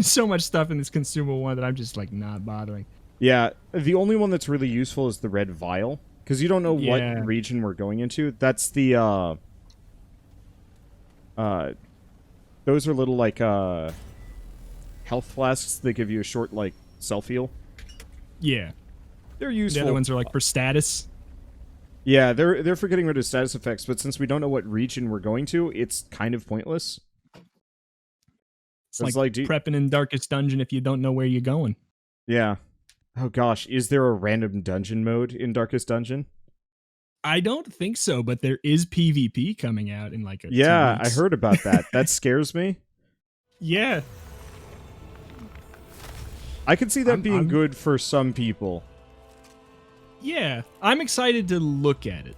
so much stuff in this consumable one that I'm just like not bothering. Yeah, the only one that's really useful is the red vial, because you don't know what Yeah. region we're going into. That's the those are little like health flasks that give you a short like self heal. Yeah. They're useful. The other ones are like for status. Yeah, they're for getting rid of status effects, but since we don't know what region we're going to, it's kind of pointless. It's like prepping in Darkest Dungeon if you don't know where you're going. Yeah. Oh gosh, is there a random dungeon mode in Darkest Dungeon? I don't think so, but there is PvP coming out in like 2 Yeah, I weeks. heard about that. That scares me. Yeah. I could see that being good for some people. Yeah, I'm excited to look at it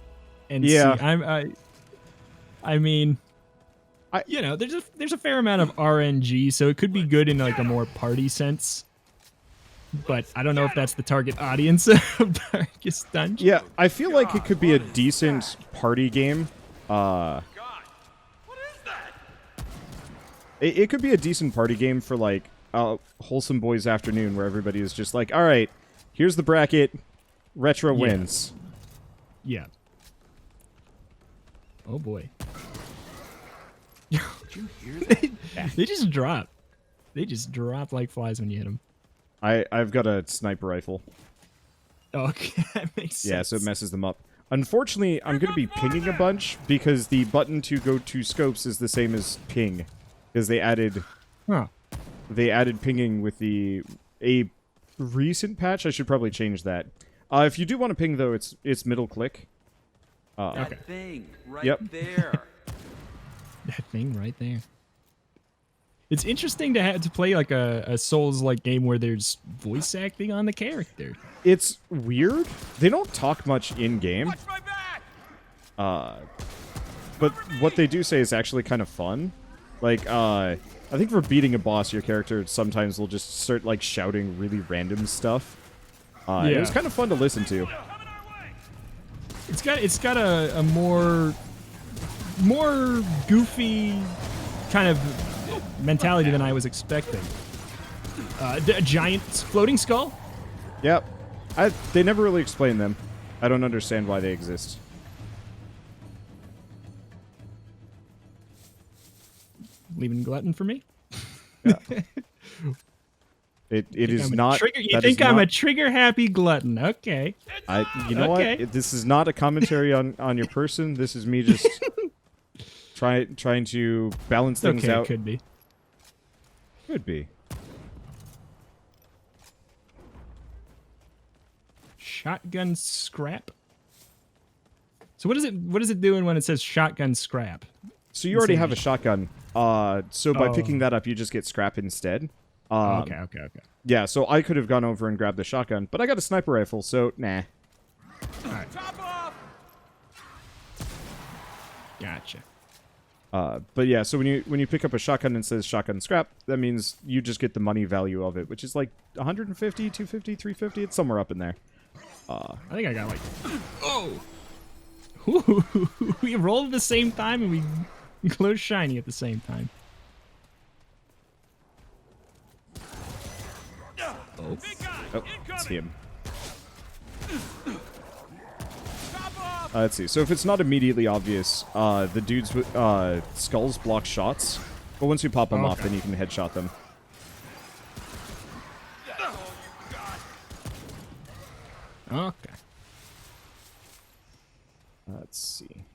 and yeah. see. I mean, you know, there's a fair amount of RNG, so it could be good in like a more party sense. But I don't know if that's the target audience of Darkest Dungeon. Yeah, I feel like it could be a decent party game. It could be a decent party game for like a wholesome boys afternoon where everybody is just like, all right, here's the bracket, retro wins. Yeah. Oh boy. Did you hear that? They just drop. They just drop like flies when you hit them. I've got a sniper rifle. Okay, that makes sense. Yeah, so it messes them up. Unfortunately, I'm going to be pinging a bunch because the button to go to scopes is the same as ping. Because they added pinging with a recent patch. I should probably change that. If you do want to ping though, it's middle click. That thing right there. That thing right there. It's interesting to have to play like a Souls-like game where there's voice acting on the character. It's weird. They don't talk much in game. But what they do say is actually kind of fun. Like, I think for beating a boss, your character sometimes will just start like shouting really random stuff. It was kind of fun to listen to. It's got a more goofy kind of mentality than I was expecting. A giant floating skull? Yep. They never really explain them. I don't understand why they exist. Leaving glutton for me? Yeah. It is not. You think I'm a trigger-happy glutton? Okay. You know what? This is not a commentary on your person. This is me just trying to balance things out. It could be. Could be. Shotgun scrap. So what is it doing when it says shotgun scrap? So you already have a shotgun. So by picking that up, you just get scrap instead. Okay. Yeah, so I could have gone over and grabbed the shotgun, but I got a sniper rifle, so nah. Alright. Gotcha. But yeah, so when you pick up a shotgun and it says shotgun scrap, that means you just get the money value of it, which is like 150, 250, 350, it's somewhere up in there. I think I got like... Oh! We rolled at the same time and we glow shiny at the same time. Oh, it's him. Let's see. So if it's not immediately obvious, the dudes with skulls block shots. But once you pop them off, then you can headshot them. Okay. Let's see.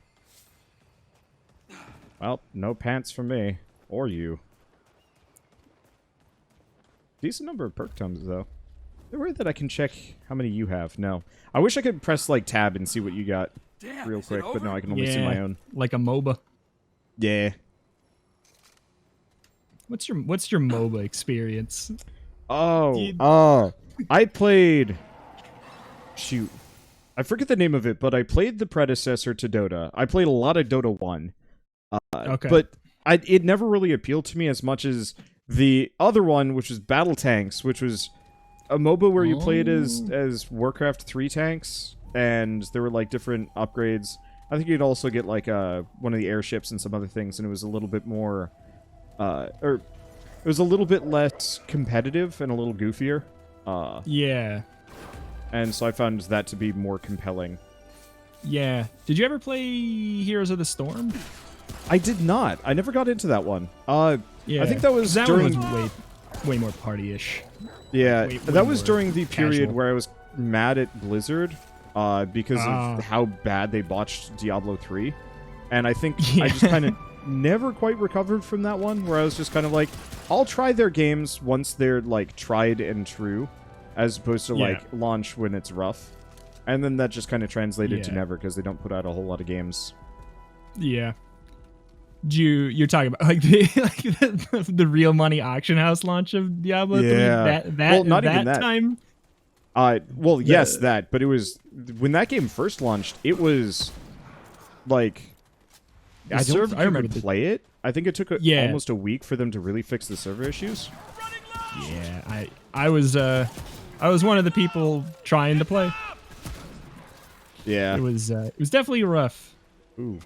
Well, no pants for me. Or you. Decent number of perk tomes, though. Is there a way that I can check how many you have? No. I wish I could press, like, tab and see what you got real quick, but no, I can only see my own. Like a MOBA. Yeah. What's your MOBA experience? I played... Shoot. I forget the name of it, but I played the predecessor to Dota. I played a lot of Dota 1. But it never really appealed to me as much as the other one, which was Battle Tanks, which was a MOBA where you played as Warcraft 3 tanks, and there were, like, different upgrades. I think you'd also get, like, one of the airships and some other things, and it was a little bit more... It was a little bit less competitive and a little goofier. Yeah. And so I found that to be more compelling. Yeah. Did you ever play Heroes of the Storm? I did not. I never got into that one. Yeah. I think that was that during... one was way more party-ish. Yeah, Way that was more during the period casual. where I was mad at Blizzard because of how bad they botched Diablo 3. And I think I just kind of never quite recovered from that one, where I was just kind of like, I'll try their games once they're, like, tried and true, as opposed to, like, launch when it's rough. And then that just kind of translated to never, because they don't put out a whole lot of games. Yeah. You're talking about like the real money auction house launch of Diablo 3? Well, not even that time? Well, yes, that. But it was... When that game first launched, it was... Like... I don't think you could play it. I think it took almost a week for them to really fix the server issues. Yeah, I was one of the people trying to play. Yeah. It was definitely rough. Ooh.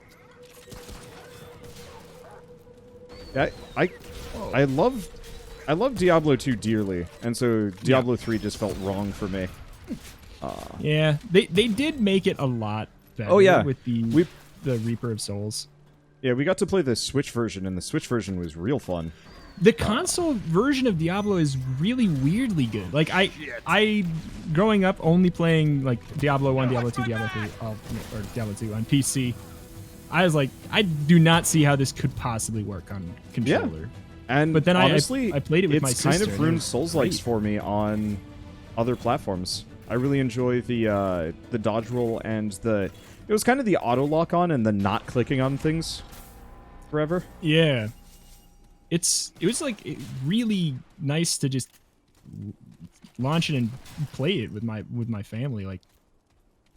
I love Diablo 2 dearly, and so Diablo 3 just felt wrong for me. Yeah, they did make it a lot better with the Reaper of Souls. Yeah, we got to play the Switch version, and the Switch version was real fun. The console version of Diablo is really weirdly good. Like I growing up only playing like Diablo 1, Diablo 2, Diablo 3, or Diablo 2 on PC. I was like, I do not see how this could possibly work on controller. Yeah. But then honestly, I played it with my sister. It's kind of ruined Souls-likes for me on other platforms. I really enjoy the dodge roll and it was kind of the auto lock on and the not clicking on things forever. Yeah. It was like really nice to just launch it and play it with my family. Like,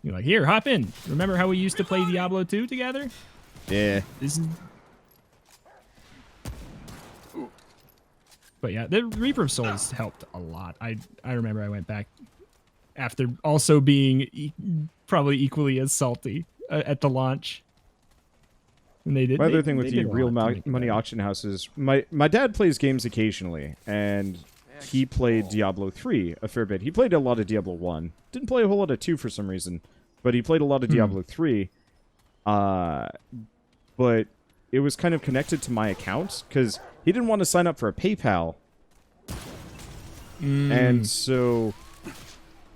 you're like, here, hop in. Remember how we used to play Diablo 2 together? Yeah. But yeah, the Reaper of Souls helped a lot. I remember I went back after also being probably equally as salty at the launch. And they did. My other thing with the real money auction houses, my dad plays games occasionally, and he played Diablo 3 a fair bit. He played a lot of Diablo 1. Didn't play a whole lot of 2 for some reason, but he played a lot of Diablo 3. But it was kind of connected to my account, because he didn't want to sign up for a PayPal. And so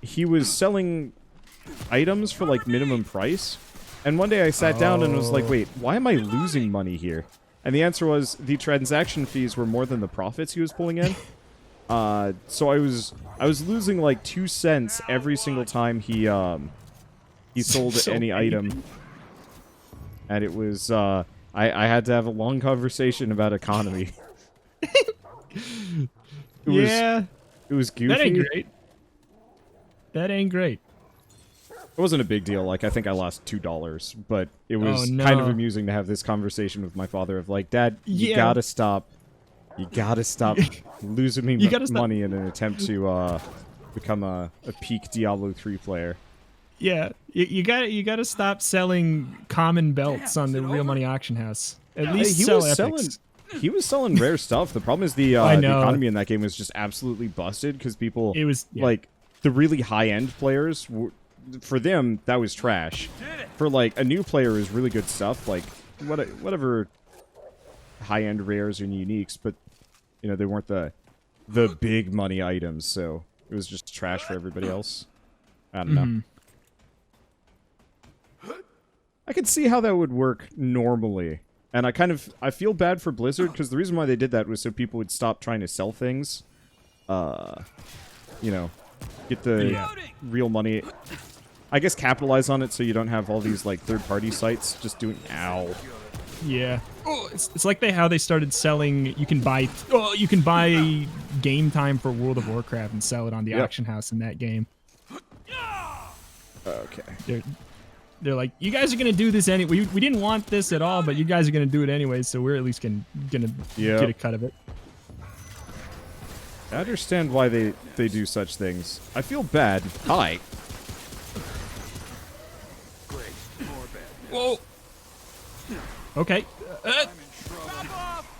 he was selling items for, like, minimum price. And one day I sat down and was like, wait, why am I losing money here? And the answer was the transaction fees were more than the profits he was pulling in. So I was losing like 2 cents every single time he sold any item. And it was I had to have a long conversation about economy. It was goofy. That ain't great. That ain't great. It wasn't a big deal. Like, I think I lost $2, but it was kind of amusing to have this conversation with my father of like, Dad, you gotta stop. You gotta stop losing me money in an attempt to become a peak Diablo 3 player. Yeah, you gotta stop selling common belts on the real money auction house. At least sell epics. He was selling rare stuff. The problem is the economy in that game was just absolutely busted because people, like, the really high-end players, for them, that was trash. For, like, a new player is really good stuff, like, whatever high-end rares and uniques, but, you know, they weren't the big money items, so it was just trash for everybody else. I don't know. I could see how that would work normally. And I feel bad for Blizzard, because the reason why they did that was so people would stop trying to sell things. You know, get the real money. I guess capitalize on it so you don't have all these, like, third-party sites just doing... Ow. Yeah. Oh, it's like how they started selling... You can buy game time for World of Warcraft and sell it on the auction house in that game. Okay. They're like, you guys are going to do this anyway. We didn't want this at all, but you guys are going to do it anyway, so we're at least going to get a cut of it. I understand why they do such things. I feel bad. Hi. Whoa. Okay.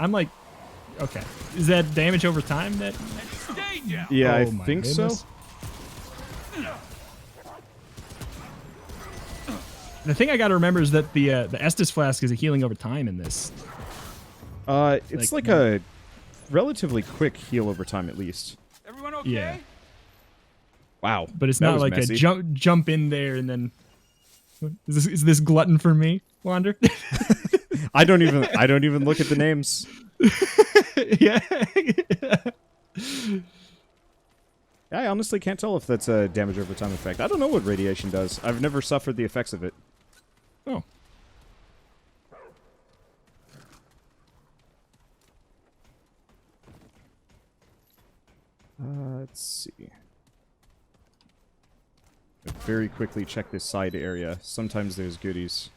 I'm like, Okay. Is that damage over time? Yeah, I Oh my think so. goodness. The thing I gotta remember is that the Estus Flask is a healing over time in this. It's like a relatively quick heal over time, at least. Everyone okay? Yeah. Wow. But it's that not was like messy. a jump in there and then... Is this glutton for me, Wander? I don't even look at the names. Yeah. I honestly can't tell if that's a damage over time effect. I don't know what radiation does. I've never suffered the effects of it. Oh. Let's see. Very quickly check this side area. Sometimes there's goodies.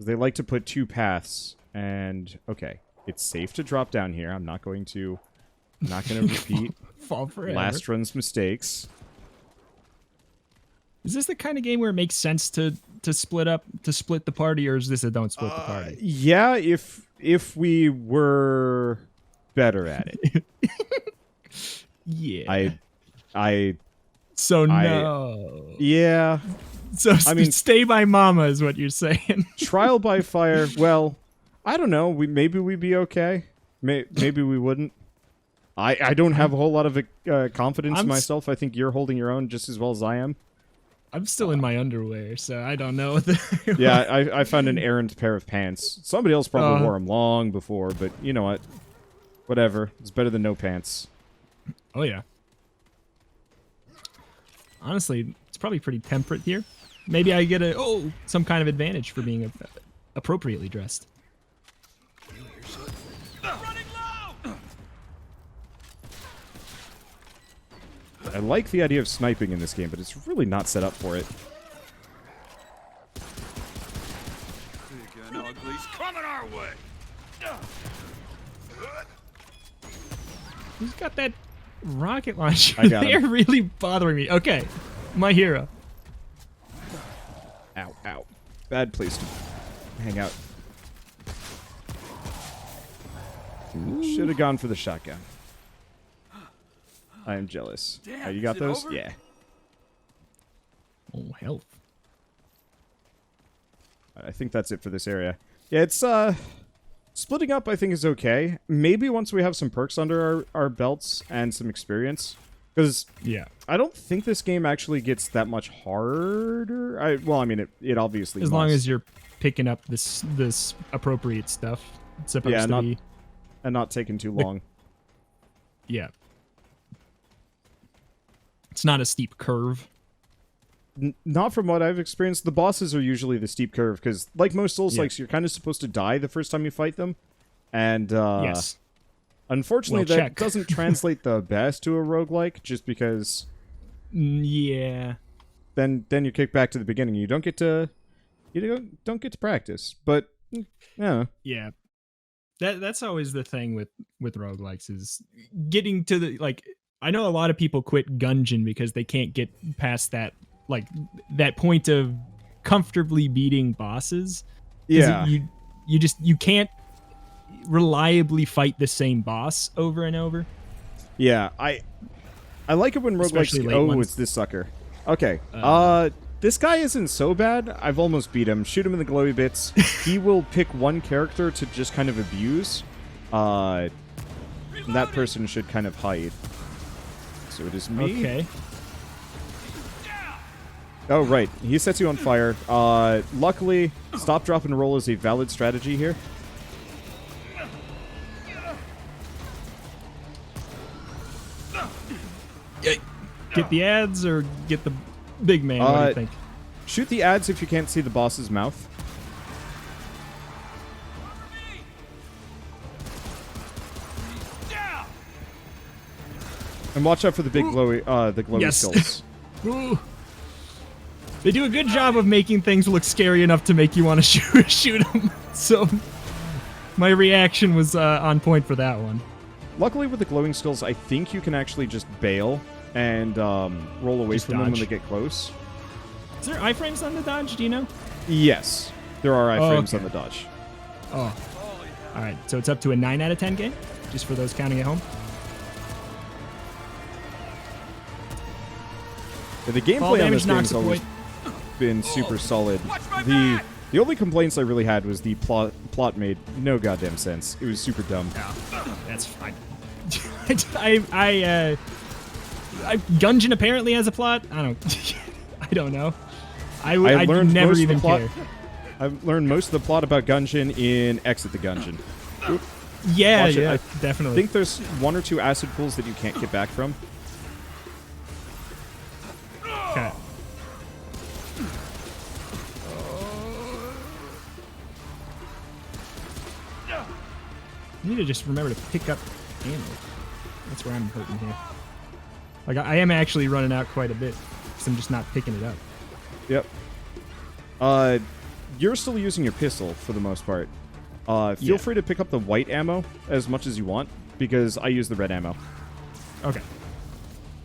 They like to put 2 paths, and okay, it's safe to drop down here. I'm not going to repeat Fall forever. last run's mistakes. Is this the kind of game where it makes sense to split the party, or is this a don't split the party? Yeah, if we were better at it. Yeah. I no. yeah. So I mean, stay by mama is what you're saying. Trial by fire. Well, I don't know. Maybe we'd be okay. Maybe we wouldn't. I don't have a whole lot of confidence in myself. I think you're holding your own just as well as I am. I'm still in my underwear, so I don't know. Yeah, I found an errant pair of pants. Somebody else probably wore them long before, but you know what? Whatever. It's better than no pants. Oh, yeah. Honestly, it's probably pretty temperate here. Maybe I get some kind of advantage for being appropriately dressed. I like the idea of sniping in this game, but it's really not set up for it. Ugly's coming our way. Who's got that rocket launcher? I got They're him. really bothering me. Okay, my hero. Ow, ow. Bad place to hang out. Should have gone for the shotgun. I am jealous. Damn, You got is it those? over? Yeah. Oh, health. I think that's it for this area. Yeah, it's, splitting up I think is okay. Maybe once we have some perks under our belts and some experience. Because Yeah. I don't think this game actually gets that much harder. Well, I mean, it obviously As long must. as you're picking up this appropriate stuff. It's supposed to be. And not taking too long. Yeah. It's not a steep curve. Not from what I've experienced. The bosses are usually the steep curve, because like most Souls-likes, you're kind of supposed to die the first time you fight them. And, Yes. unfortunately, Well, that check. doesn't translate the best to a roguelike, just because Yeah. then you kick back to the beginning. You don't get to practice. But yeah. Yeah. That's always the thing with roguelikes is getting to the, like, I know a lot of people quit Gungeon because they can't get past that, like, that point of comfortably beating bosses. 'Cause Yeah. you can't reliably fight the same boss over and over. Yeah, I like it when Especially roguelikes late ones. it's this sucker. Okay. This guy isn't so bad. I've almost beat him. Shoot him in the glowy bits. He will pick one character to just kind of abuse. And that person should kind of hide. So it is me. Okay. Oh, right. He sets you on fire. Luckily, stop, drop, and roll is a valid strategy here. Get the ads or get the big man? What do you think? Shoot the ads if you can't see the boss's mouth. And watch out for the big glowy Yes. skills. Ooh. They do a good job of making things look scary enough to make you want to shoot them. So my reaction was on point for that one. Luckily, with the glowing skills, I think you can actually just bail and roll away Just from them when dodge. they get close. Is there iframes on the dodge? Do you know? Yes, there are iframes okay. on the dodge. Oh. All right. So it's up to a 9 out of 10 game? just for those counting at home. Yeah, the gameplay on this game's always been super solid. The only complaints I really had was the plot made no goddamn sense. It was super dumb. That's fine. Gungeon apparently has a plot. I don't know. I never even care. I've learned most of the plot about Gungeon in Exit the Gungeon. Yeah, I definitely. think there's 1 or 2 acid pools that you can't get back from. Okay. I need to just remember to pick up ammo. That's where I'm hurting here. Like, I am actually running out quite a bit because I'm just not picking it up. Yep. You're still using your pistol for the most part. Feel free to pick up the white ammo as much as you want, because I use the red ammo. Okay.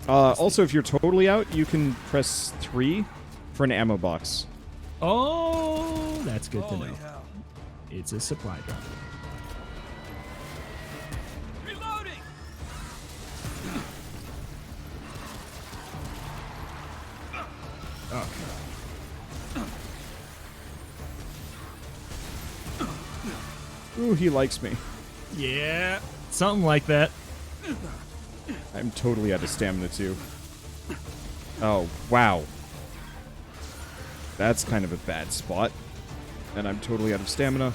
Also, if you're totally out, you can press 3 for an ammo box. Oh, that's good to know. It's a supply drop. Reloading. Oh. Ooh, he likes me. Yeah, something like that. I'm totally out of stamina, too. Oh, wow. That's kind of a bad spot. And I'm totally out of stamina.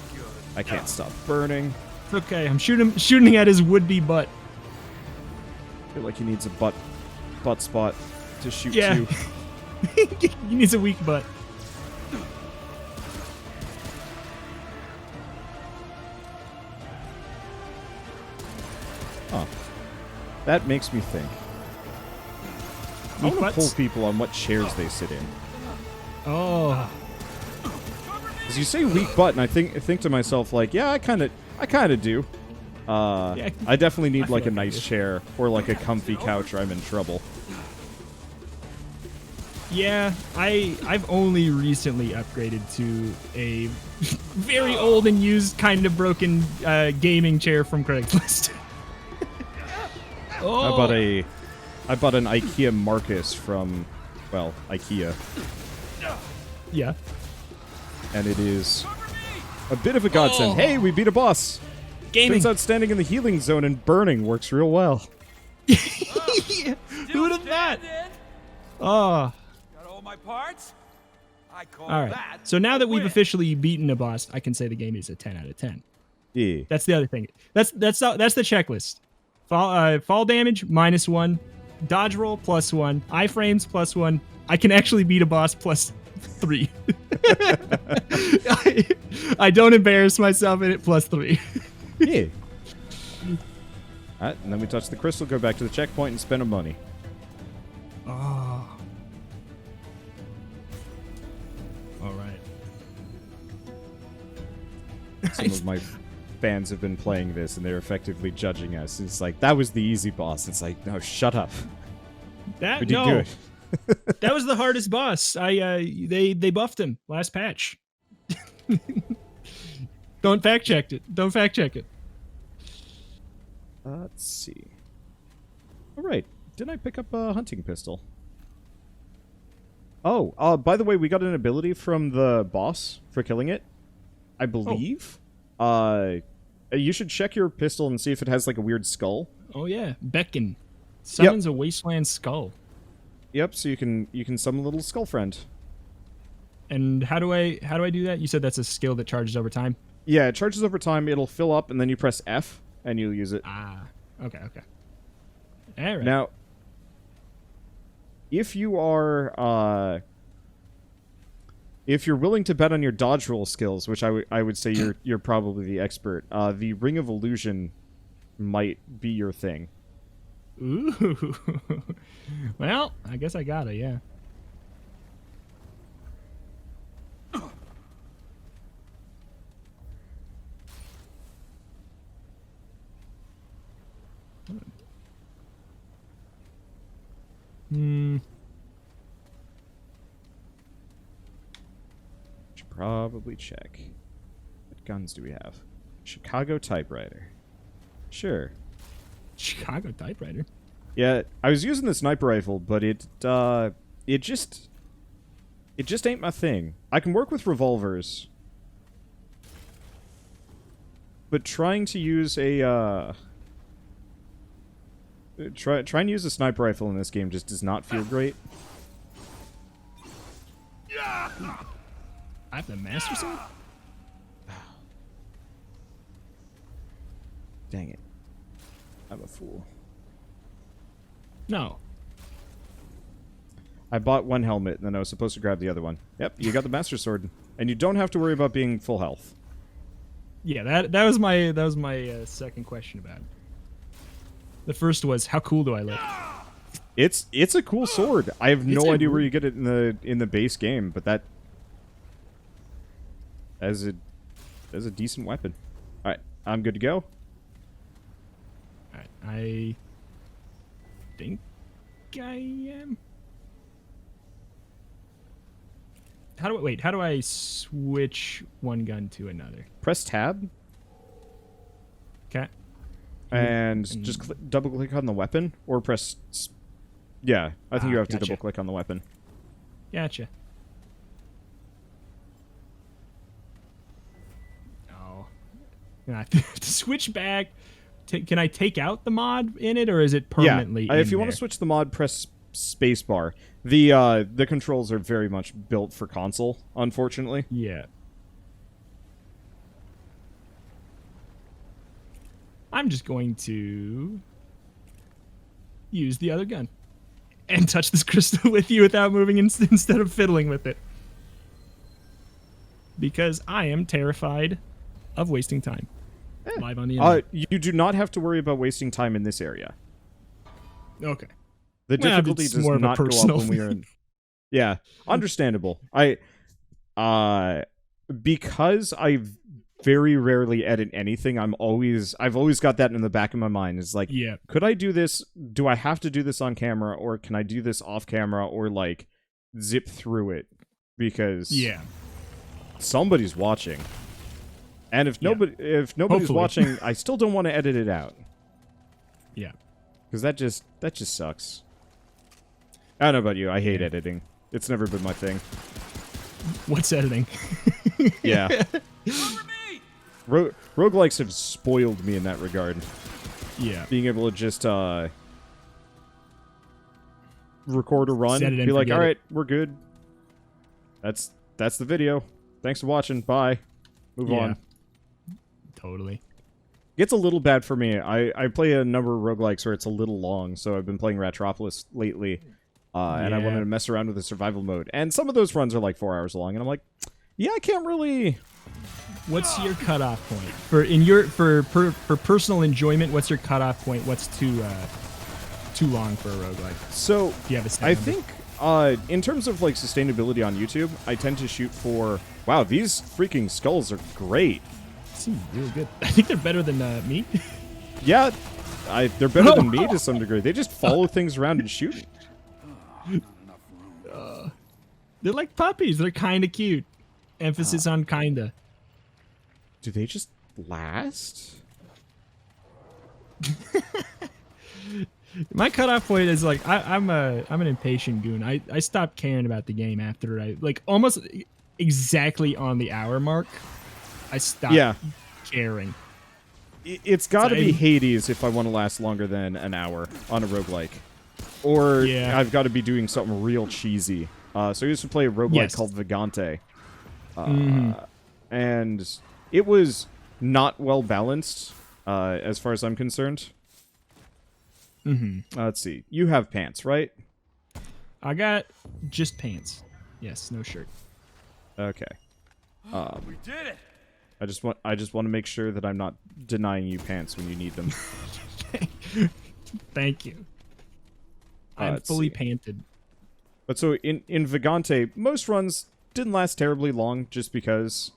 I can't stop burning. It's okay, I'm shooting at his would-be butt. I feel like he needs a butt spot to shoot to. He needs a weak butt. Huh. That makes me think. I want to pull people on what chairs they sit in. Oh. As you say weak butt, and I think to myself, like, yeah, I kind of do. I definitely need like a nice chair or like a comfy couch, or I'm in trouble. Yeah, I've only recently upgraded to a very old and used, kind of broken gaming chair from Craigslist. Oh. I bought an IKEA Marcus from, well, IKEA. Yeah. And it is a bit of a godsend. Hey, we beat a boss. Gaming. Turns out standing in the healing zone and burning works real well. Who would have thought? Oh. Got all my parts? I call all right. that. So now that we've officially beaten a boss, I can say the game is a 10 out of 10. Yeah. That's the other thing. That's the checklist. Fall damage -1, dodge roll +1, iframes +1. I can actually beat a boss +3. I don't embarrass myself in it +3. Yeah. Alright, and then we touch the crystal, go back to the checkpoint, and spend our money. Oh. All right. Some of my fans have been playing this, and they're effectively judging us. It's like, that was the easy boss. It's like, no, shut up. That we did no. good. That was the hardest boss. They buffed him last patch. Don't fact check it. Don't fact check it. Let's see. All right. Didn't I pick up a hunting pistol? Oh, by the way, we got an ability from the boss for killing it, I believe. You should check your pistol and see if it has like a weird skull. Oh yeah, Beckon summons a wasteland skull. Yep, so you can summon a little skull friend. And how do I do that? You said that's a skill that charges over time? Yeah, it charges over time. It'll fill up, and then you press F, and you'll use it. Ah, okay. All right. Now, if you are, if you're willing to bet on your dodge roll skills, which I would say you're probably the expert, the Ring of Illusion might be your thing. Ooh. Well, I guess I got it, yeah. Should probably check. What guns do we have? Chicago typewriter. Sure. Chicago typewriter. Yeah, I was using the sniper rifle, but it just ain't my thing. I can work with revolvers, but trying to use a trying to use a sniper rifle in this game just does not feel great. I have the Master Sword? Dang it. I'm a fool. No. I bought one helmet, and then I was supposed to grab the other one. Yep, you got the Master Sword. And you don't have to worry about being full health. Yeah, that was my second question about it. The first was, how cool do I look? It's a cool sword. I have no idea where really you get it in the base game, but that as a decent weapon. All right, I'm good to go. All right, I think I am. How do I switch one gun to another? Press tab Okay. and just double click on the weapon, or press. Yeah, I think you have to gotcha. double click on the weapon. Gotcha. Oh. To switch back. Can I take out the mod in it, or is it permanently? Yeah, if you want to switch the mod, press spacebar. The controls are very much built for console, unfortunately. Yeah. I'm just going to use the other gun and touch this crystal with you without moving instead of fiddling with it. Because I am terrified of wasting time. Live on the internet. You do not have to worry about wasting time in this area. Okay. The difficulty it's does more of a not go up personal when we are in. Yeah, understandable. Because I very rarely edit anything, I've always got that in the back of my mind. It's like, Yeah. could I do this? Do I have to do this on camera, or can I do this off camera, or like zip through it? Because somebody's watching. And if nobody's Hopefully. watching, I still don't want to edit it out. Yeah. Because that just sucks. I don't know about you. I hate editing. It's never been my thing. What's editing? Yeah. Cover me! Roguelikes have spoiled me in that regard. Yeah. Being able to just record a run, Set it and be like, forget all it. right, we're good. That's the video. Thanks for watching. Bye. Move on. Totally. Gets a little bad for me. I play a number of roguelikes where it's a little long, so I've been playing Ratropolis lately, and I wanted to mess around with the survival mode. And some of those runs are like 4 hours long, and I'm like, yeah, I can't really... What's your cutoff point for personal enjoyment? What's your cutoff point? What's too long for a roguelike? So Do you have a set I number? think in terms of like sustainability on YouTube, I tend to shoot for, wow, these freaking skulls are great. Seem really good. I think they're better than me. Yeah, they're better than me to some degree. They just follow things around and shoot. They're like puppies. They're kind of cute. Emphasis on kinda. Do they just last? My cutoff point is like I'm an impatient goon. I stopped caring about the game after I like almost exactly on the hour mark. I stopped caring. It's got to be Hades if I want to last longer than an hour on a roguelike. Or I've got to be doing something real cheesy. So I used to play a roguelike called Vagante. And it was not well balanced, as far as I'm concerned. Let's see. You have pants, right? I got just pants. Yes, no shirt. Okay. We did it! I just want to make sure that I'm not denying you pants when you need them. Thank you. I'm fully panted. But so in Vagante, most runs didn't last terribly long just because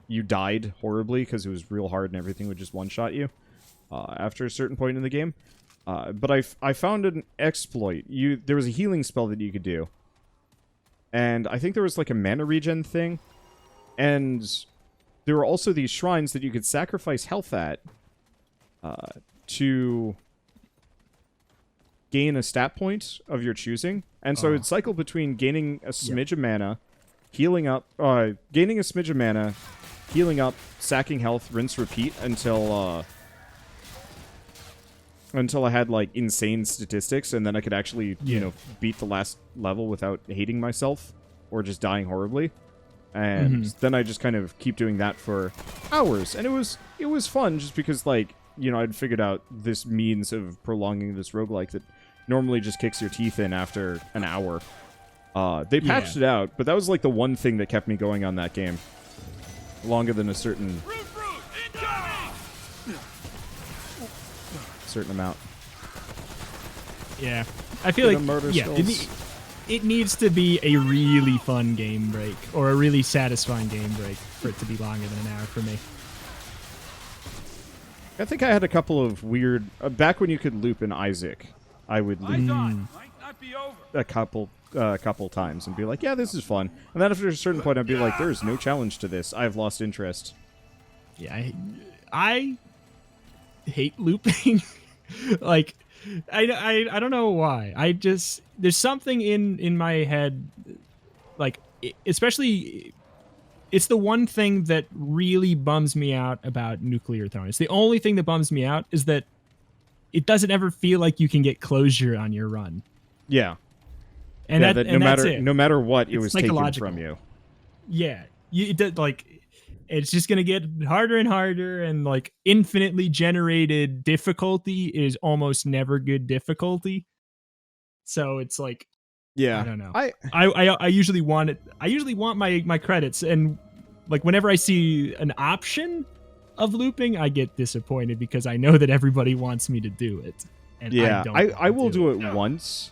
you died horribly because it was real hard and everything would just one-shot you after a certain point in the game. But I found an exploit. There was a healing spell that you could do. And I think there was like a mana regen thing. And there were also these shrines that you could sacrifice health at. to gain a stat point of your choosing. And so it'd cycle between gaining a smidge of mana, healing up, gaining a smidge of mana, healing up, sacking health, rinse, repeat until I had like insane statistics, and then I could actually, you know, beat the last level without hating myself or just dying horribly. And then I just kind of keep doing that for hours, and it was fun just because, like, you know, I'd figured out this means of prolonging this roguelike that normally just kicks your teeth in after an hour. They patched it out, but that was like the one thing that kept me going on that game longer than a certain amount. Yeah, I feel like it needs to be a really fun game break or a really satisfying game break for it to be longer than an hour for me. I think I had a couple of weird back when you could loop in Isaac. I would loop a couple times and be like, yeah, this is fun. And then after a certain point, I'd be like, there is no challenge to this. I've lost interest. Yeah, I hate looping. Like, I don't know why. I just, there's something in my head, like, especially, it's the one thing that really bums me out about Nuclear Throne. It's the only thing that bums me out is that it doesesn't ever feel like you can get closure on your run. Yeah. And yeah, that, that no matter what, it was taken from you. Yeah. It did, like, it's just going to get harder and harder, and like infinitely generated difficulty is almost never good difficulty. So it's like, yeah, I don't know. I usually want it. I usually want my credits, and like whenever I see an option of looping, I get disappointed because I know that everybody wants me to do it. And yeah, I will do it once.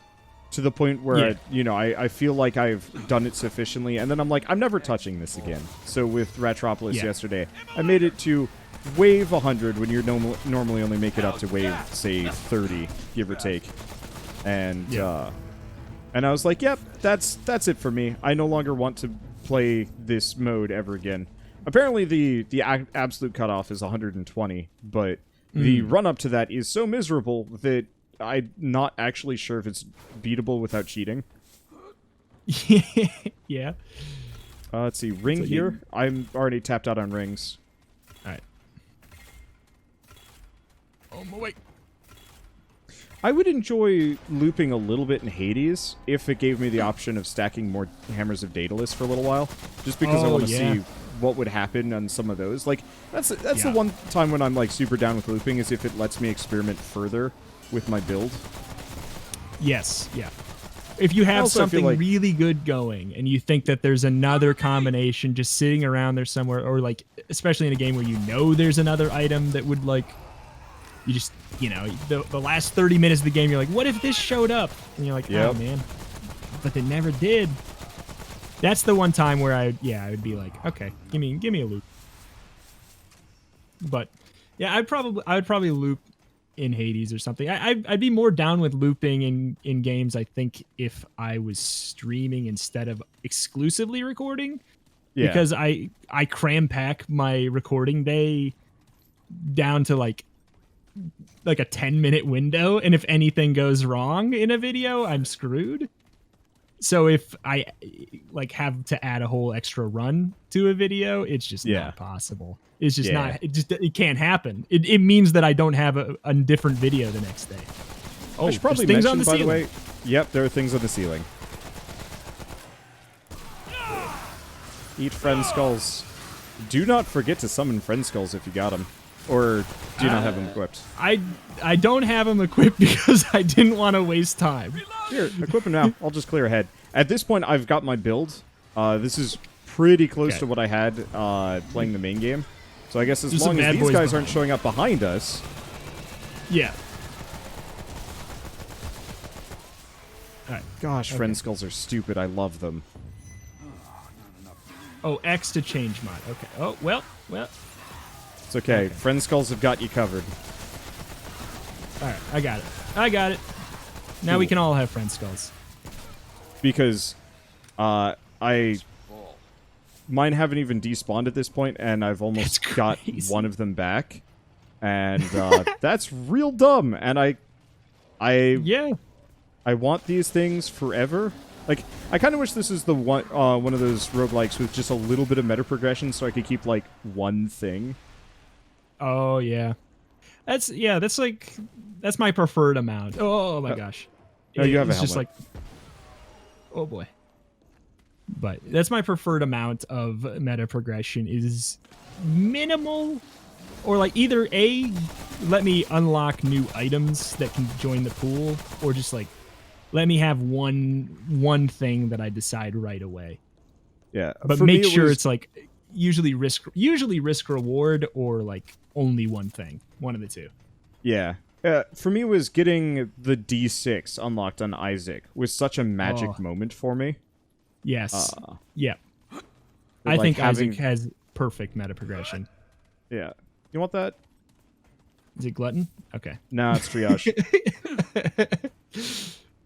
To the point where, I feel like I've done it sufficiently, and then I'm like, I'm never touching this again. So with Ratropolis yesterday, I made it to wave 100 when you're normally only make it up to wave, say, 30, give or take. And I was like, yep, that's it for me. I no longer want to play this mode ever again. Apparently the absolute cutoff is 120, but the run-up to that is so miserable that I'm not actually sure if it's beatable without cheating. Yeah. Let's see. Ring so here. I'm already tapped out on rings. All right. Oh, my way. I would enjoy looping a little bit in Hades if it gave me the option of stacking more Hammers of Daedalus for a little while. Just because I want to see what would happen on some of those. Like, that's the one time when I'm, like, super down with looping is if it lets me experiment further with my build. Yes, yeah. If you have something like really good going and you think that there's another combination just sitting around there somewhere, or like especially in a game where you know there's another item that would like you just, you know, the last 30 minutes of the game you're like, what if this showed up? And you're like, oh man. But they never did. That's the one time where I would be like, okay, give me a loop. But yeah, I would probably loop in Hades or something. I'd be more down with looping in games, I think, if I was streaming instead of exclusively recording. Yeah. Because I cram pack my recording day down to like a 10-minute window, and if anything goes wrong in a video, I'm screwed. So if I like have to add a whole extra run to a video, it's just not possible. It's just not. It can't happen. It means that I don't have a different video the next day. Oh, I should probably mention, by the way. Yep, there are things on the ceiling. Eat friend skulls. Do not forget to summon friend skulls if you got them, or do not have them equipped. I don't have them equipped because I didn't want to waste time. Here, equip them now. I'll just clear ahead. At this point, I've got my build. This is pretty close to what I had playing the main game. So I guess as long as these guys aren't showing up behind us. Yeah. All right. Gosh, friend skulls are stupid. I love them. Oh, X to change mine. Okay. Oh, well. It's okay. Friend skulls have got you covered. All right. I got it. Now we can all have friend skulls. Because mine haven't even despawned at this point, and I've almost got one of them back. and that's real dumb. And I want these things forever. Like, I kind of wish this is the one of those roguelikes with just a little bit of meta progression, so I could keep like one thing. Oh yeah, that's my preferred amount. Oh my gosh. No, you have a helmet. Just like, oh boy. But that's my preferred amount of meta progression is minimal, or like either A, let me unlock new items that can join the pool, or just like let me have one thing that I decide right away. Yeah, but make sure it's like usually risk reward, or like only one thing, one of the two. Yeah. For me, it was getting the D6 unlocked on Isaac was such a magic moment for me. Yes. Yeah. I think Isaac has perfect meta progression. Yeah. You want that? Is it glutton? Okay. Nah, it's triage.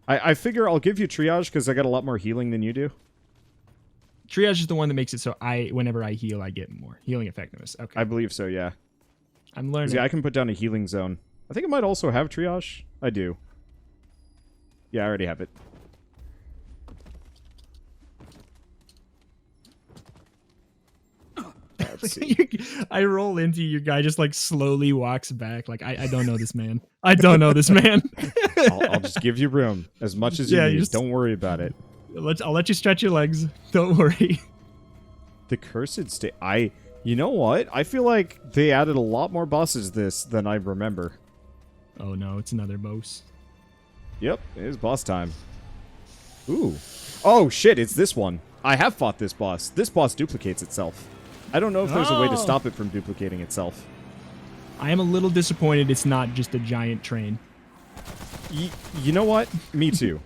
I figure I'll give you triage because I got a lot more healing than you do. Triage is the one that makes it so whenever I heal, I get more healing effectiveness. Okay. I believe so, yeah. I'm learning. Yeah, I can put down a healing zone. I think it might also have triage. I do. Yeah, I already have it. Let's see. I roll into your guy, just like slowly walks back. Like, I don't know this man. I don't know this man. I'll just give you room as much as you need. Don't worry about it. I'll let you stretch your legs. Don't worry. The Cursed State. You know what? I feel like they added a lot more bosses this than I remember. Oh no, it's another boss. Yep, it is boss time. Ooh. Oh shit, it's this one. I have fought this boss. This boss duplicates itself. I don't know if there's a way to stop it from duplicating itself. I am a little disappointed it's not just a giant train. You know what? Me too.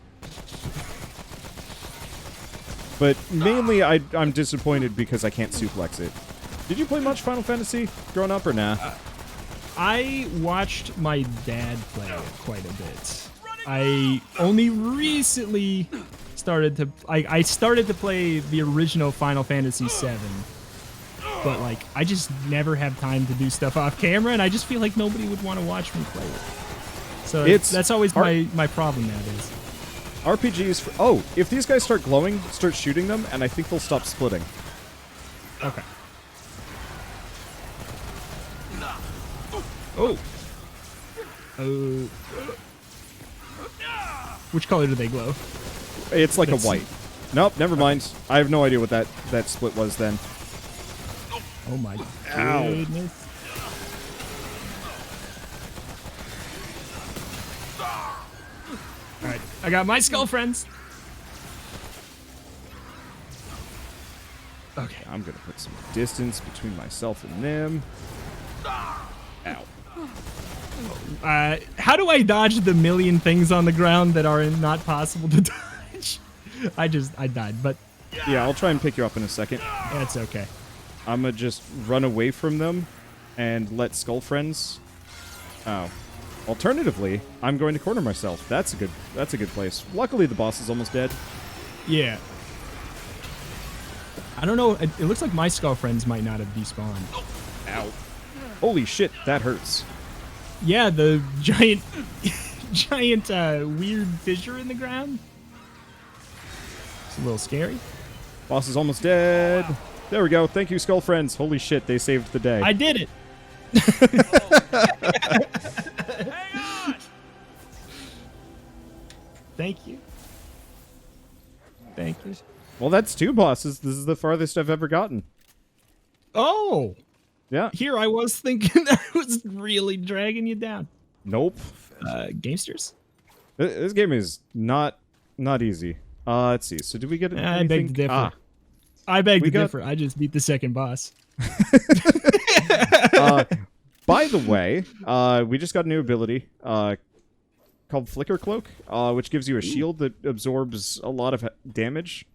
But mainly I'm disappointed because I can't suplex it. Did you play much Final Fantasy growing up or nah? I watched my dad play it quite a bit. I only recently started to... I started to play the original Final Fantasy VII. But, like, I just never have time to do stuff off camera, and I just feel like nobody would want to watch me play it. So that's always my problem nowadays. RPGs... if these guys start glowing, start shooting them, and I think they'll stop splitting. Okay. Oh. Which color do they glow? It's like a white. Nope, never mind. I have no idea what that split was then. Oh my goodness. Alright, I got my skull friends. Okay. I'm gonna put some distance between myself and them. Ow. How do I dodge the million things on the ground that are not possible to dodge? I died, but... Yeah, I'll try and pick you up in a second. That's okay. I'm gonna just run away from them and let Skull Friends... Oh. Alternatively, I'm going to corner myself. That's a good place. Luckily, the boss is almost dead. Yeah. I don't know. It looks like my Skull Friends might not have despawned. Ow. Holy shit, that hurts. Yeah, the giant weird fissure in the ground. It's a little scary. Boss is almost dead. There we go. Thank you, Skull Friends. Holy shit, they saved the day. I did it. Hang on! Thank you. Thank you. Well, that's 2 bosses. This is the farthest I've ever gotten. Oh. Yeah. Here I was thinking I was really dragging you down. Nope. Gamesters? This game is not easy. Let's see. So did we get anything? I beg to differ. I beg to differ. I just beat the second boss. By the way, we just got a new ability called Flicker Cloak, which gives you a shield that absorbs a lot of damage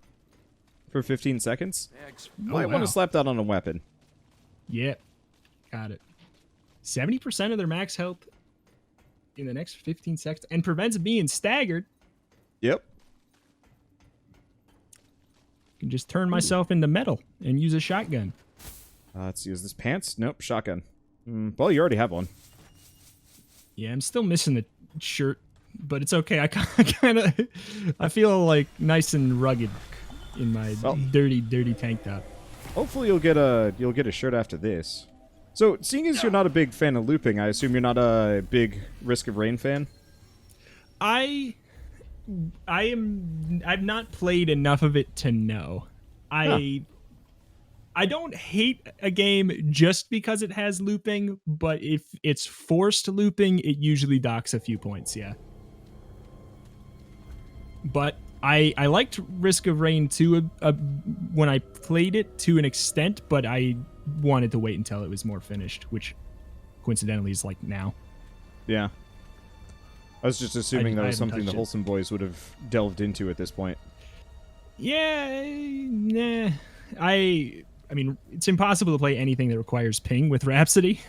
for 15 seconds. Might want to slap that on a weapon. Yep. Got it. 70% of their max health in the next 15 seconds and prevents being staggered. Yep. Can just turn myself into metal and use a shotgun. Let's see. Is this pants? Nope. Shotgun. Well, you already have one. Yeah, I'm still missing the shirt, but it's okay. I feel like nice and rugged in my dirty tank top. Hopefully you'll get a shirt after this. So, seeing as you're not a big fan of looping, I assume you're not a big Risk of Rain fan? I've not played enough of it to know. I don't hate a game just because it has looping, but if it's forced looping, it usually docks a few points, yeah. But I liked Risk of Rain 2 when I played it to an extent, but I wanted to wait until it was more finished, which coincidentally is like now. Yeah. I was just assuming that was something the Wholesome Boys would have delved into at this point. Yeah, nah. I mean, it's impossible to play anything that requires ping with Rhapsody.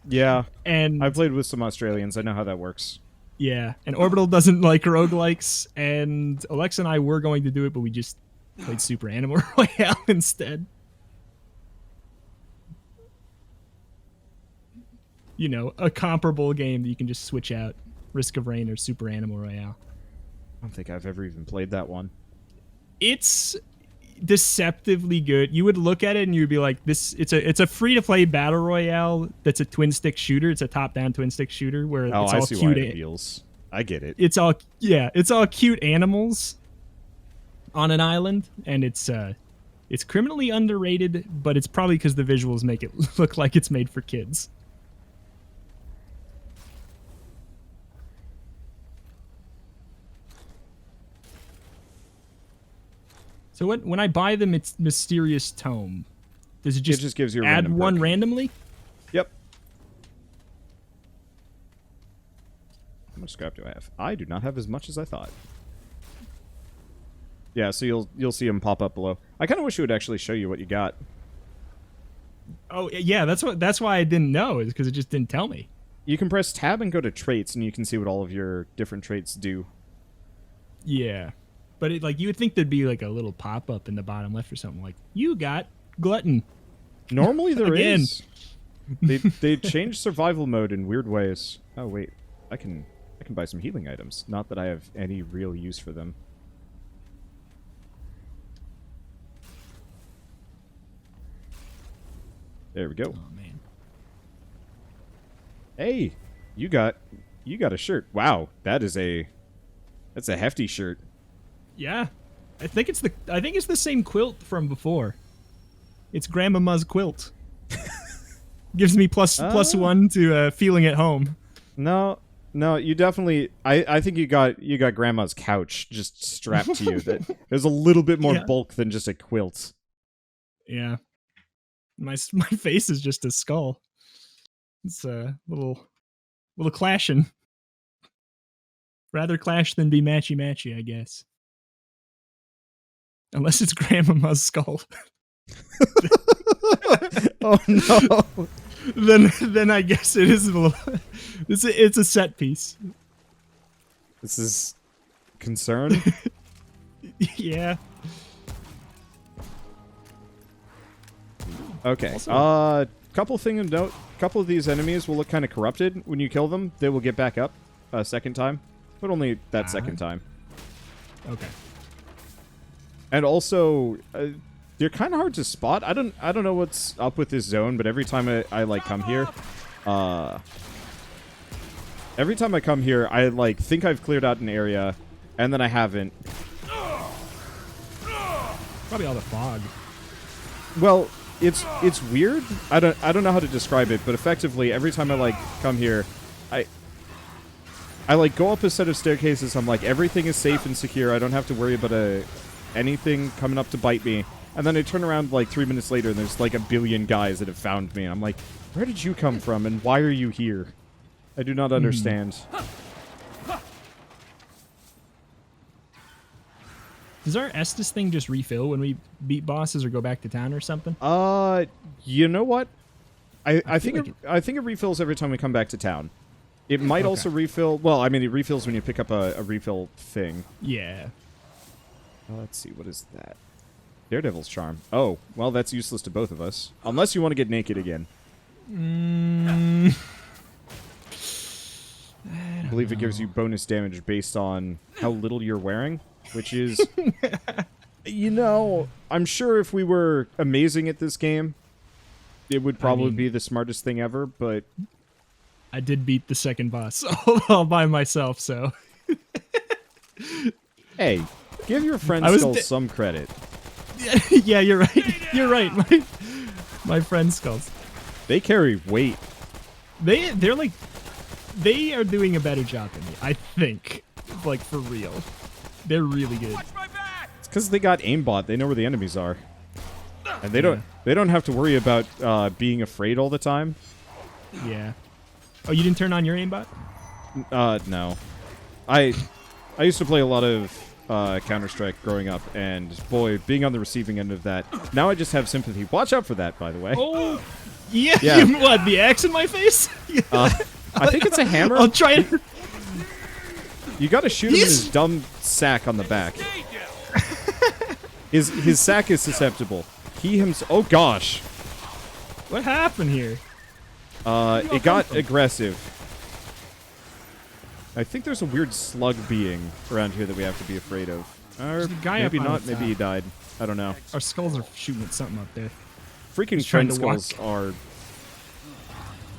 Yeah. And I played with some Australians. I know how that works. Yeah, and Orbital doesn't like roguelikes, and Alexa and I were going to do it, but we just played Super Animal Royale instead. You know, a comparable game that you can just switch out, Risk of Rain or Super Animal Royale. I don't think I've ever even played that one. It's deceptively good. You would look at it and you'd be like, it's a free-to-play battle royale that's a twin-stick shooter. It's a top-down twin-stick shooter where it's all I see cute. Why it appeals. I get it. It's all cute animals on an island, and it's criminally underrated, but it's probably because the visuals make it look like it's made for kids. So when I buy the mysterious tome, does it just gives you a add random one perk. randomly? Yep. How much scrap do I have? I do not have as much as I thought. Yeah, so you'll see them pop up below. I kind of wish it would actually show you what you got. Oh yeah, that's why I didn't know, is because it just didn't tell me. You can press tab and go to traits, and you can see what all of your different traits do. Yeah. But you would think there'd be like a little pop-up in the bottom left or something like, you got glutton. Normally there Again. is. They changed survival mode in weird ways. Oh wait, I can buy some healing items. Not that I have any real use for them. There we go. Oh man. Hey, you got a shirt. Wow, that's a hefty shirt. Yeah. I think it's the same quilt from before. It's Grandmama's quilt. Gives me plus one to feeling at home. No, you definitely. I think you got Grandma's couch just strapped to you. That there's a little bit more bulk than just a quilt. Yeah, my face is just a skull. It's a little clashing. Rather clash than be matchy, I guess. Unless it's Grandmama's skull. Oh no. Then I guess it is a little. It's a set piece. This is concern. Yeah. Okay. Also, couple thing of note. Couple of these enemies will look kind of corrupted when you kill them. They will get back up a second time, but only that second time. Okay. And also, they're kind of hard to spot. I don't know what's up with this zone, but every time I like come here, I like think I've cleared out an area, and then I haven't. Probably all the fog. Well, it's weird. I don't know how to describe it, but effectively every time I like come here, I like go up a set of staircases. I'm like, everything is safe and secure. I don't have to worry about anything coming up to bite me. And then I turn around like 3 minutes later, and there's like a billion guys that have found me. And I'm like, where did you come from, and why are you here? I do not understand. Does our Estus thing just refill when we beat bosses or go back to town or something? You know what? I think it refills every time we come back to town. It might also refill. Well, I mean, it refills when you pick up a refill thing. Yeah. Let's see, what is that? Daredevil's Charm. Oh, well, that's useless to both of us. Unless you want to get naked again. I believe it gives you bonus damage based on how little you're wearing, which is, you know, I'm sure if we were amazing at this game, it would probably be the smartest thing ever, but... I did beat the second boss all by myself, so... Hey, give your friend Skulls some credit. Yeah, you're right. You're right. My friend Skulls. They carry weight. They're like... They are doing a better job than me, I think. Like, for real. They're really good. It's because they got aimbot. They know where the enemies are. And they don't have to worry about being afraid all the time. Yeah. Oh, you didn't turn on your aimbot? No. I used to play a lot of Counter-Strike growing up, and boy, being on the receiving end of that, now I just have sympathy. Watch out for that, by the way. Oh, yeah. What, the axe in my face? I think it's a hammer. I'll try it. You gotta shoot him in his dumb sack on the back. His sack is susceptible. He himself... Oh, gosh. What happened here? It got aggressive. I think there's a weird slug being around here that we have to be afraid of. Or maybe not. Maybe he died. I don't know. Our skulls are shooting at something up there. Freaking friend skulls are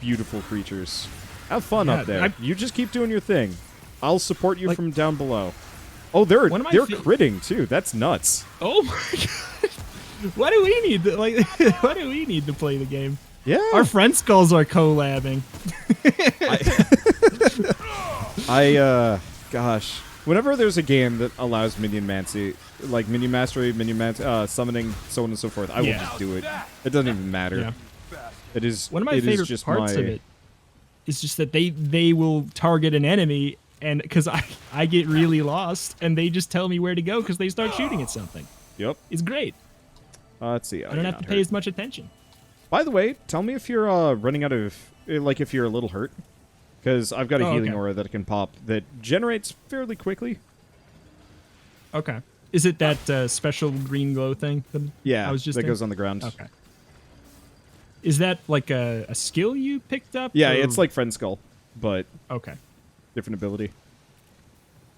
beautiful creatures. Have fun up there. You just keep doing your thing. I'll support you from down below. Oh, they're critting too. That's nuts. Oh my god! Why do we need to why do we need to play the game? Yeah. Our friend skulls are collabing. Gosh. Whenever there's a game that allows minion mastery, like minion mastery, summoning, so on and so forth, I will just do it. It doesn't even matter. Yeah. It is one of my favorite parts of it is just that they will target an enemy, and because I get really lost, and they just tell me where to go because they start shooting at something. Yep. It's great. Let's see. I don't have to pay as much attention. By the way, tell me if you're running out of, like, if you're a little hurt. Because I've got a healing aura that I can pop that generates fairly quickly. Okay. Is it that special green glow thing? Yeah, I was just that goes on the ground. Okay. Is that like a skill you picked up? Yeah, it's like Friend Skull, but different ability.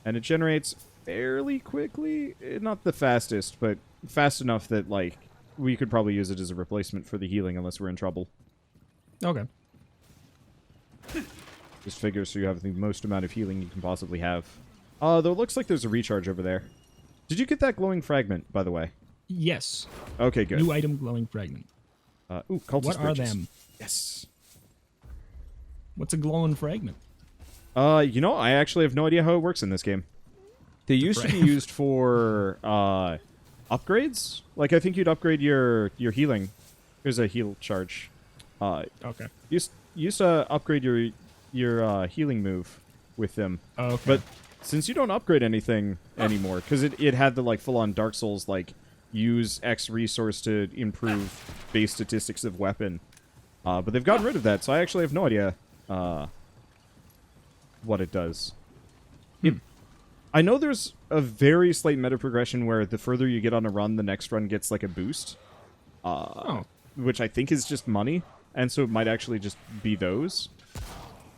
And it generates fairly quickly. Not the fastest, but fast enough that, like, we could probably use it as a replacement for the healing unless we're in trouble. Okay. Just figure so you have the most amount of healing you can possibly have. Though it looks like there's a recharge over there. Did you get that glowing fragment, by the way? Yes. Okay, good. New item, glowing fragment. Ooh, cultist What are bridges. them? Yes. What's a glowing fragment? You know, I actually have no idea how it works in this game. They used to be used for upgrades. Like, I think you'd upgrade your healing. Here's a heal charge. Okay. Used to upgrade your healing move with them. Oh, okay. But since you don't upgrade anything anymore, because it had the, like, full-on Dark Souls, like, use X resource to improve base statistics of weapon. But they've gotten rid of that, so I actually have no idea what it does. I know there's a very slight meta progression where the further you get on a run, the next run gets, like, a boost. Which I think is just money, and so it might actually just be those.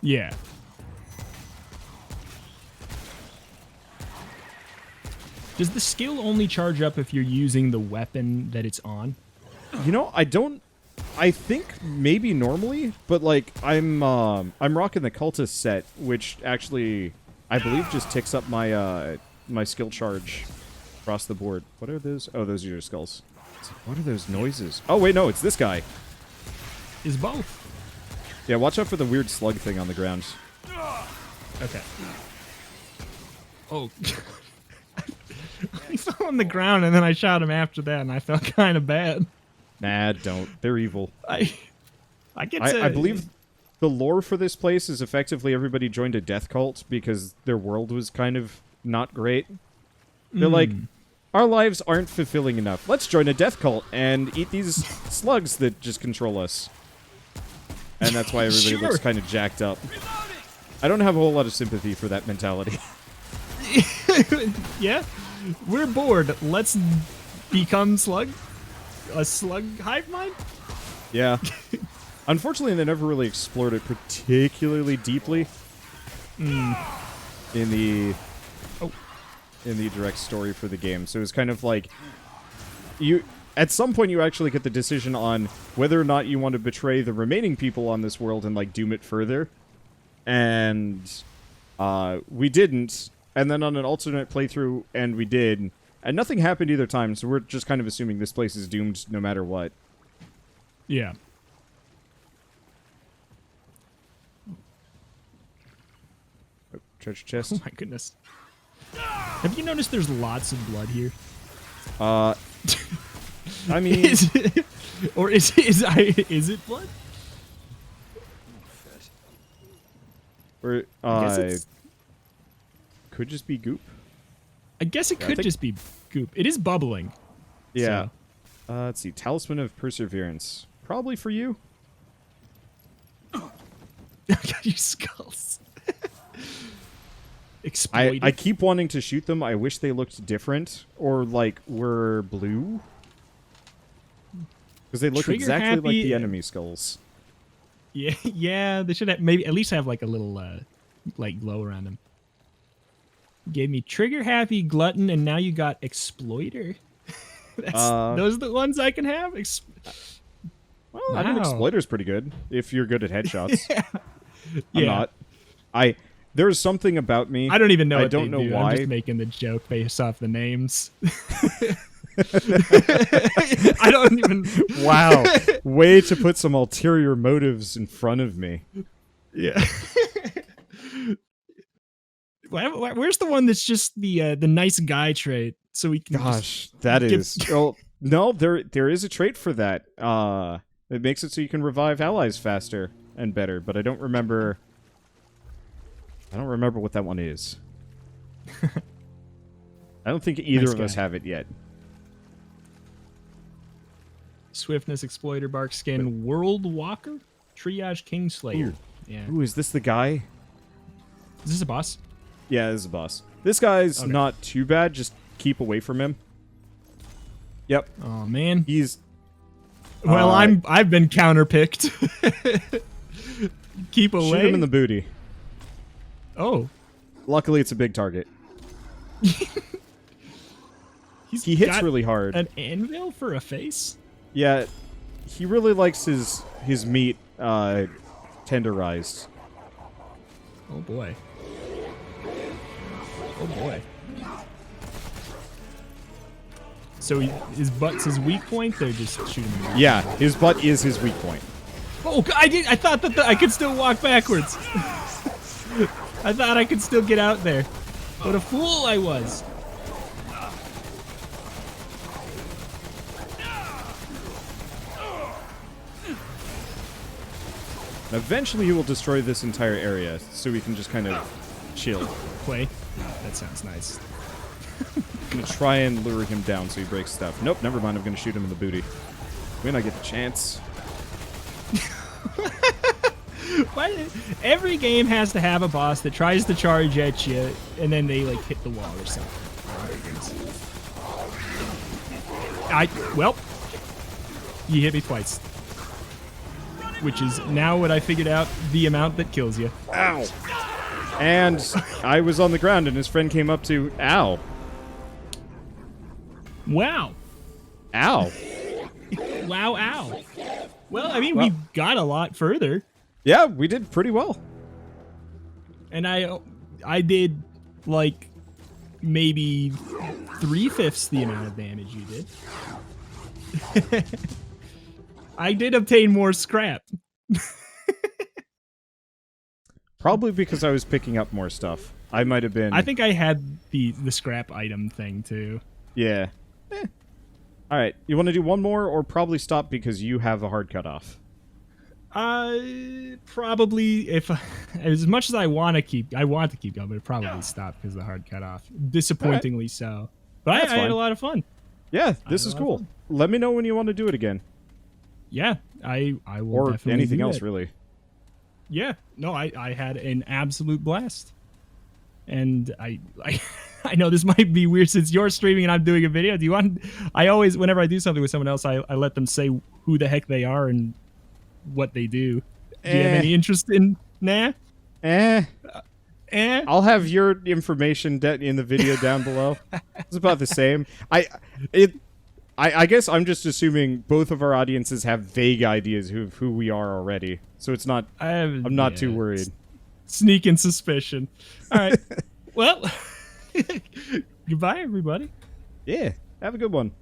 Yeah. Does the skill only charge up if you're using the weapon that it's on? You know, I think maybe normally, but, like, I'm rocking the cultist set, which actually, I believe, just ticks up my my skill charge across the board. What are those? Oh, those are your skulls. What are those noises? Oh, wait, no, it's this guy. Is both. Yeah, watch out for the weird slug thing on the ground. Okay. Oh. He fell on the ground, and then I shot him after that, and I felt kind of bad. Nah, don't. They're evil. I believe the lore for this place is effectively everybody joined a death cult because their world was kind of not great. They're like, our lives aren't fulfilling enough. Let's join a death cult and eat these slugs that just control us. And that's why everybody looks kind of jacked up. I don't have a whole lot of sympathy for that mentality. Yeah? We're bored. Let's become a slug hive mind? Yeah. Unfortunately, they never really explored it particularly deeply. in the direct story for the game. So it's kind of like at some point you actually get the decision on whether or not you want to betray the remaining people on this world and like doom it further. And we didn't. And then on an alternate playthrough, and we did. And nothing happened either time, so we're just kind of assuming this place is doomed no matter what. Yeah. Oh, treasure chest. Oh my goodness. Have you noticed there's lots of blood here? I mean... is it blood? Or, could just be goop. I guess it could just be goop. It is bubbling. Yeah. So. Let's see. Talisman of Perseverance. Probably for you. Got your skulls. Exploited. I keep wanting to shoot them. I wish they looked different. Or, like, were blue. Because they look Trigger exactly happy, like the enemy skulls. Yeah, they should have maybe at least have like a little like glow around them. Gave me trigger happy, glutton, and now you got exploiter. Those are the ones I can have. Well, I mean, exploiter's pretty good if you're good at headshots. Yeah. I'm not. There's something about me. I don't even know. I don't know why. I'm just making the joke based off the names. I don't even. Wow, way to put some ulterior motives in front of me. Yeah. Where's the one that's just the nice guy trait? So we can. Gosh, that is. Well, no, there is a trait for that. It makes it so you can revive allies faster and better. But I don't remember. I don't remember what that one is. I don't think either of us have it yet. Swiftness, Exploiter, Bark Skin, World Walker, Triage, Kingslayer. Ooh. Yeah. Ooh, is this the guy? Is this a boss? Yeah, this is a boss. This guy's not too bad. Just keep away from him. Yep. Oh man. He's. Well, I've been counterpicked. Keep away. Shoot him in the booty. Oh. Luckily, it's a big target. He hits really hard. An anvil for a face? Yeah, he really likes his meat tenderized. Oh boy. Oh boy. So his butt's his weak point? They're just shooting him. Yeah, his butt is his weak point. Oh, I thought that I could still walk backwards. I thought I could still get out there. What a fool I was. Eventually he will destroy this entire area, so we can just kind of chill. Play? That sounds nice. I'm going to try and lure him down so he breaks stuff. Nope, never mind. I'm going to shoot him in the booty. When I get the chance. Why, every game has to have a boss that tries to charge at you, and then they like hit the wall or something. Well, you hit me twice. Which is now what I figured out, the amount that kills you. Ow! And I was on the ground and his friend came up to, ow. Wow. Ow. Wow, ow. Well, I mean, we got a lot further. Yeah, we did pretty well. And I did, like, maybe 3/5 the amount of damage you did. I did obtain more scrap. Probably because I was picking up more stuff. I might have been... I think I had the scrap item thing, too. Yeah. Alright, you want to do one more, or probably stop because you have a hard cutoff? Probably, if as much as I want to keep going, but it probably stop because of the hard cutoff. Disappointingly so. But I had a lot of fun. Yeah, this is cool. Let me know when you want to do it again. Yeah, I will or definitely anything do else, it. really. Yeah, no, I had an absolute blast. And I know this might be weird since you're streaming and I'm doing a video. Do you want... I always, whenever I do something with someone else, I let them say who the heck they are and what they do. Do you have any interest in... Nah? I'll have your information in the video down below. It's about the same. I guess I'm just assuming both of our audiences have vague ideas of who we are already, so it's not. I'm not too worried. Sneaking suspicion. All right. Well, goodbye, everybody. Yeah. Have a good one.